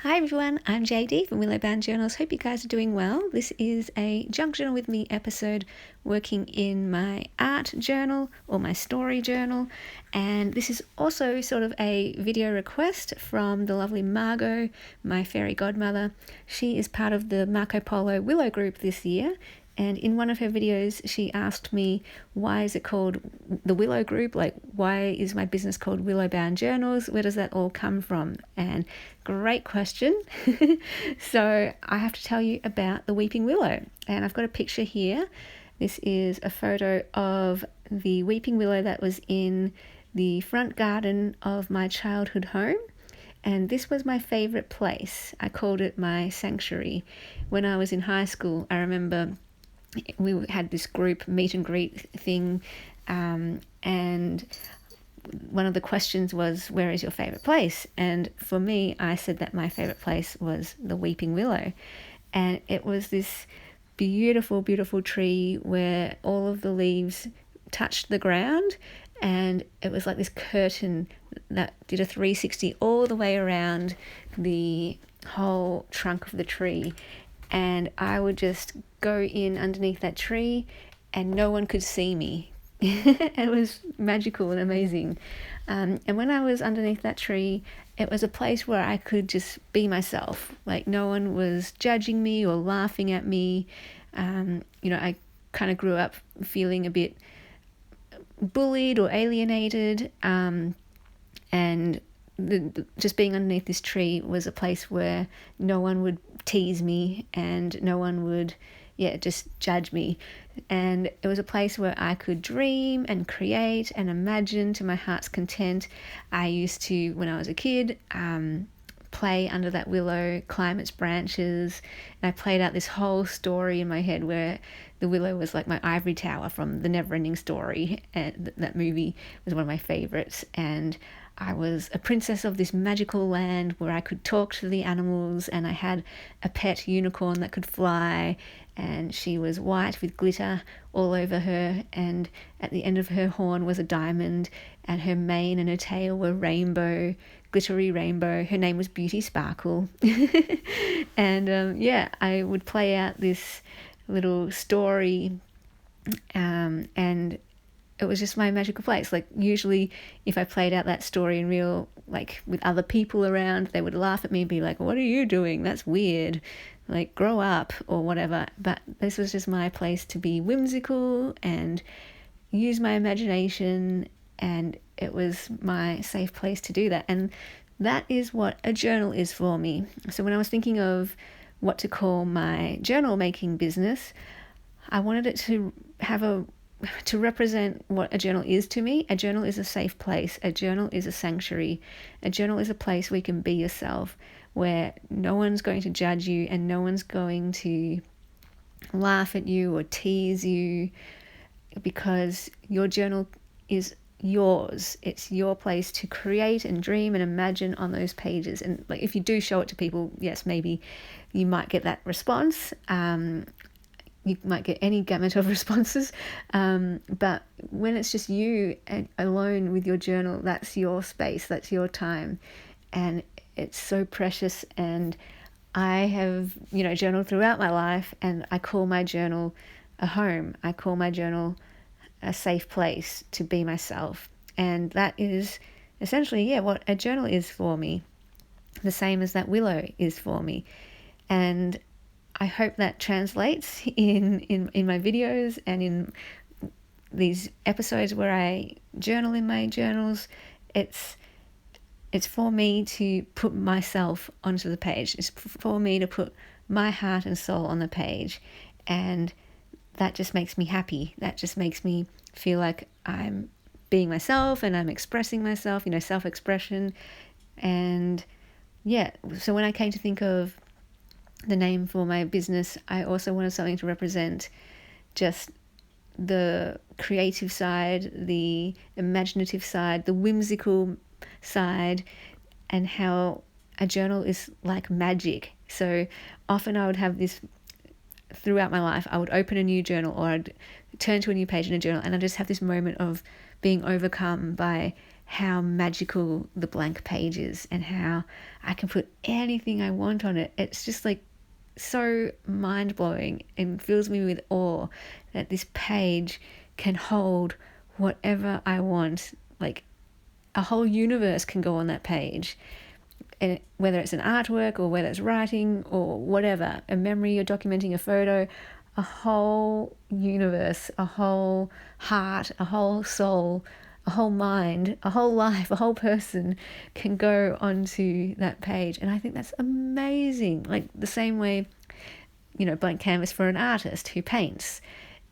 Hi everyone, I'm JD from Willowbound Journals. Hope you guys are doing well. This is a Junk Journal with Me episode working in my art journal or my story journal. And this is also sort of a video request from the lovely Margo, my fairy godmother. She is part of the Marco Polo Willow group this year. And in one of her videos, she asked me, why is it called the Willow Group? Like, why is my business called Willowbound Journals? Where does that all come from? And great question. So I have to tell you about the Weeping Willow. And I've got a picture here. This is a photo of the Weeping Willow that was in the front garden of my childhood home. And this was my favourite place. I called it my sanctuary. When I was in high school, I remember we had this group meet and greet thing, and one of the questions was, where is your favourite place? And for me, I said that my favourite place was the Weeping Willow. And it was this beautiful, beautiful tree where all of the leaves touched the ground, and it was like this curtain that did a 360 all the way around the whole trunk of the tree. And I would just go in underneath that tree and no one could see me. It was magical and amazing. And when I was underneath that tree, it was a place where I could just be myself. Like, no one was judging me or laughing at me. I kind of grew up feeling a bit bullied or alienated. And just being underneath this tree was a place where no one would tease me and no one would just judge me. And it was a place where I could dream and create and imagine to my heart's content. I used to, when I was a kid, play under that willow, climb its branches, and I played out this whole story in my head where the willow was like my ivory tower from the Never-Ending Story, and that movie was one of my favorites. And I was a princess of this magical land where I could talk to the animals, and I had a pet unicorn that could fly, and she was white with glitter all over her, and at the end of her horn was a diamond, and her mane and her tail were rainbow, glittery rainbow. Her name was Beauty Sparkle. And I would play out this little story, and it was just my magical place. Like, usually if I played out that story in real, like with other people around, they would laugh at me and be like, what are you doing? That's weird. Like, grow up or whatever. But this was just my place to be whimsical and use my imagination, and it was my safe place to do that. And that is what a journal is for me. So when I was thinking of what to call my journal making business, I wanted it to to represent what a journal is to me. A journal is a safe place. A journal is a sanctuary. A journal is a place where you can be yourself, where no one's going to judge you and no one's going to laugh at you or tease you, because your journal is yours. It's your place to create and dream and imagine on those pages. And like, if you do show it to people, yes, maybe you might get that response. You might get any gamut of responses, but when it's just you and alone with your journal, that's your space, that's your time, and it's so precious. And I have, journaled throughout my life, and I call my journal a home. I call my journal a safe place to be myself, and that is essentially, what a journal is for me, the same as that willow is for me. And I hope that translates in my videos and in these episodes where I journal in my journals. It's for me to put myself onto the page. It's for me to put my heart and soul on the page. And that just makes me happy. That just makes me feel like I'm being myself and I'm expressing myself, self-expression. And so when I came to think of the name for my business, I also wanted something to represent just the creative side, the imaginative side, the whimsical side, and how a journal is like magic. So often I would have this throughout my life. I would open a new journal, or I'd turn to a new page in a journal, and I just have this moment of being overcome by how magical the blank page is and how I can put anything I want on it. It's just like so mind-blowing and fills me with awe that this page can hold whatever I want. Like a whole universe can go on that page, and whether it's an artwork or whether it's writing or whatever, a memory or documenting a photo, a whole universe, a whole heart, a whole soul, a whole mind, a whole life, a whole person can go onto that page. And I think that's amazing. Like the same way, blank canvas for an artist who paints.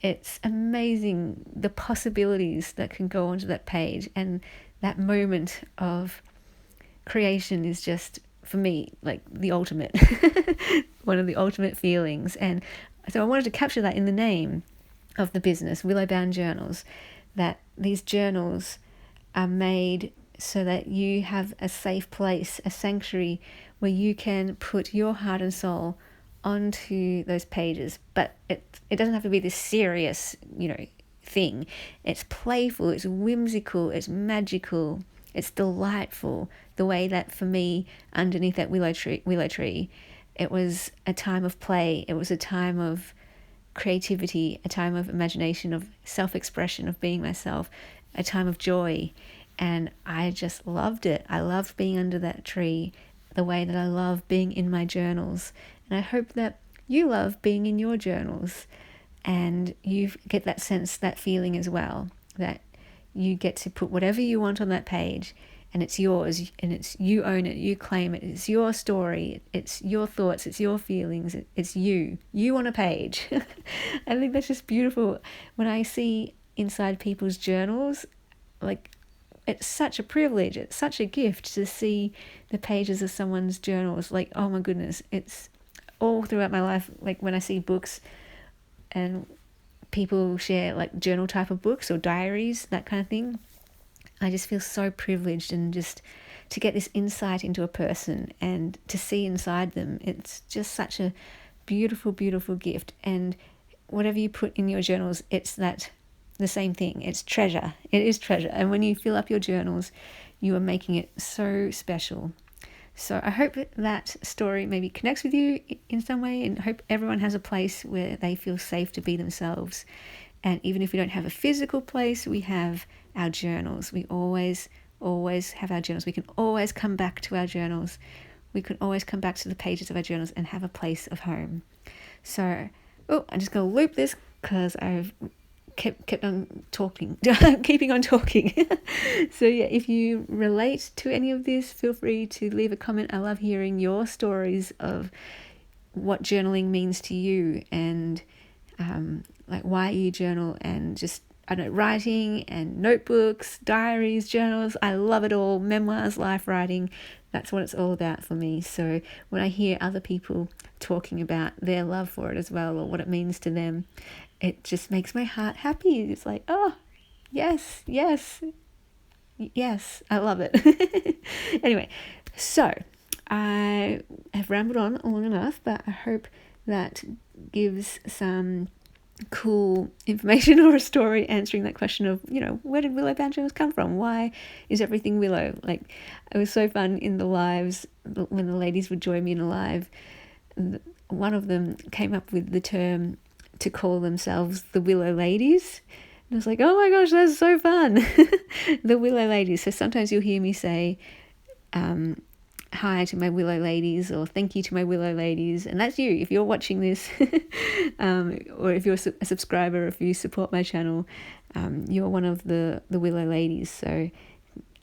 It's amazing the possibilities that can go onto that page, and that moment of creation is just, for me, like the ultimate, one of the ultimate feelings. And so I wanted to capture that in the name of the business, Willowbound Journals, that these journals are made so that you have a safe place, a sanctuary where you can put your heart and soul onto those pages. But it doesn't have to be this serious, thing. It's playful, it's whimsical, it's magical, it's delightful. The way that for me, underneath that willow tree, it was a time of play. It was a time of creativity, a time of imagination, of self-expression, of being myself, a time of joy. And I just loved it. I loved being under that tree the way that I love being in my journals. And I hope that you love being in your journals and you get that sense, that feeling as well, that you get to put whatever you want on that page and it's yours, and it's you own it, you claim it, it's your story, it's your thoughts, it's your feelings, it's you on a page. I think that's just beautiful. When I see inside people's journals, like, it's such a privilege, it's such a gift to see the pages of someone's journals. Like, oh my goodness, it's all throughout my life, like when I see books and people share like journal type of books or diaries, that kind of thing, I just feel so privileged, and just to get this insight into a person and to see inside them, it's just such a beautiful, beautiful gift. And whatever you put in your journals, it's that the same thing. It's treasure. It is treasure. And when you fill up your journals, you are making it so special. So I hope that story maybe connects with you in some way, and hope everyone has a place where they feel safe to be themselves. And even if we don't have a physical place, we have our journals. We always have our journals. We can always come back to our journals. We can always come back to the pages of our journals and have a place of home. So, I'm just going to loop this because I've kept on talking, keeping on talking. So yeah, if you relate to any of this, feel free to leave a comment. I love hearing your stories of what journaling means to you, and like why you journal, and just, I don't know, writing and notebooks, diaries, journals. I love it all. Memoirs, life writing, that's what it's all about for me. So when I hear other people talking about their love for it as well, or what it means to them, it just makes my heart happy. It's like, oh, yes, I love it. Anyway, so I have rambled on long enough, but I hope that gives some cool information or a story answering that question of, where did Willowbound Journals come from? Why is everything willow? Like, it was so fun in the lives when the ladies would join me in a live. One of them came up with the term to call themselves the Willow Ladies. And I was like, oh my gosh, that's so fun. The Willow Ladies. So sometimes you'll hear me say hi to my Willow Ladies, or thank you to my Willow Ladies. And that's you. If you're watching this, or if you're a subscriber, if you support my channel, you're one of the Willow Ladies. So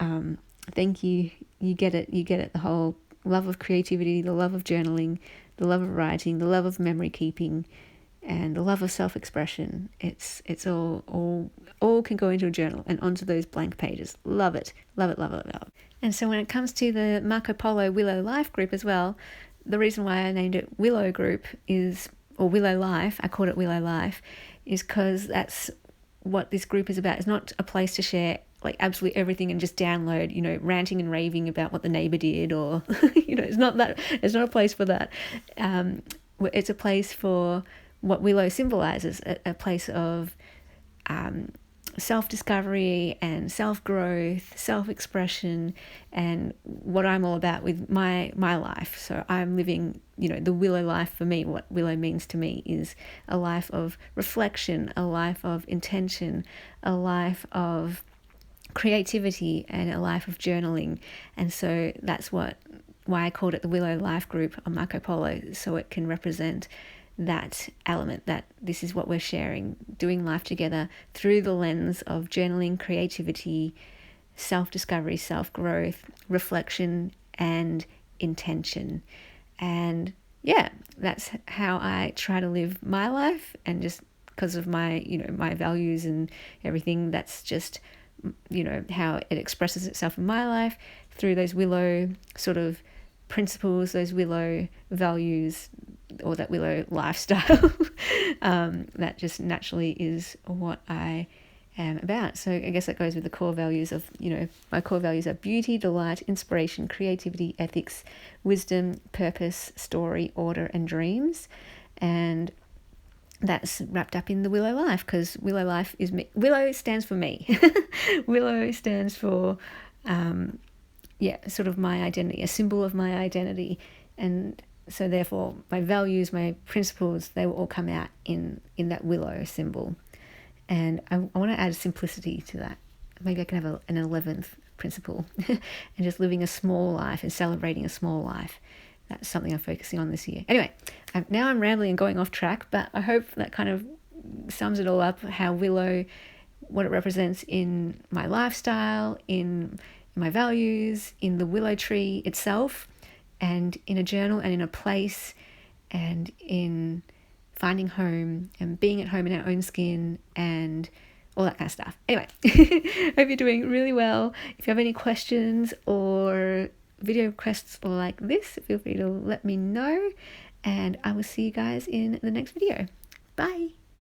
thank you. You get it. The whole love of creativity, the love of journaling, the love of writing, the love of memory keeping, and the love of self-expression. It's all can go into a journal and onto those blank pages. Love it. And so when it comes to the Marco Polo Willow Life group as well, the reason why I named it Willow Group or Willow Life, I called it Willow Life, is because that's what this group is about. It's not a place to share like absolutely everything and just download, ranting and raving about what the neighbor did, or, it's not a place for that. It's a place for what willow symbolizes, a place of self-discovery and self-growth, self-expression, and what I'm all about with my life. So I'm living, the willow life for me. What willow means to me is a life of reflection, a life of intention, a life of creativity, and a life of journaling. And so that's why I called it the Willow Life Group on Marco Polo, so it can represent that element, that this is what we're sharing, doing life together through the lens of journaling, creativity, self-discovery, self-growth, reflection, and intention. And yeah, that's how I try to live my life. And just because of my, my values and everything, that's just, how it expresses itself in my life through those willow sort of principles, those willow values, or that willow lifestyle. That just naturally is what I am about. So I guess that goes with the core values of, my core values are beauty, delight, inspiration, creativity, ethics, wisdom, purpose, story, order, and dreams. And that's wrapped up in the Willow Life, because Willow Life is me. Willow stands for me. Willow stands for, sort of my identity, a symbol of my identity. And so therefore my values, my principles, they will all come out in that willow symbol. And I want to add simplicity to that. Maybe I can have an 11th principle and just living a small life and celebrating a small life. That's something I'm focusing on this year. Anyway, now I'm rambling and going off track, but I hope that kind of sums it all up, how willow, what it represents in my lifestyle, in my values, in the willow tree itself, and in a journal, and in a place, and in finding home and being at home in our own skin, and all that kind of stuff. Anyway, hope you're doing really well. If you have any questions or video requests like this, feel free to let me know, and I will see you guys in the next video. Bye.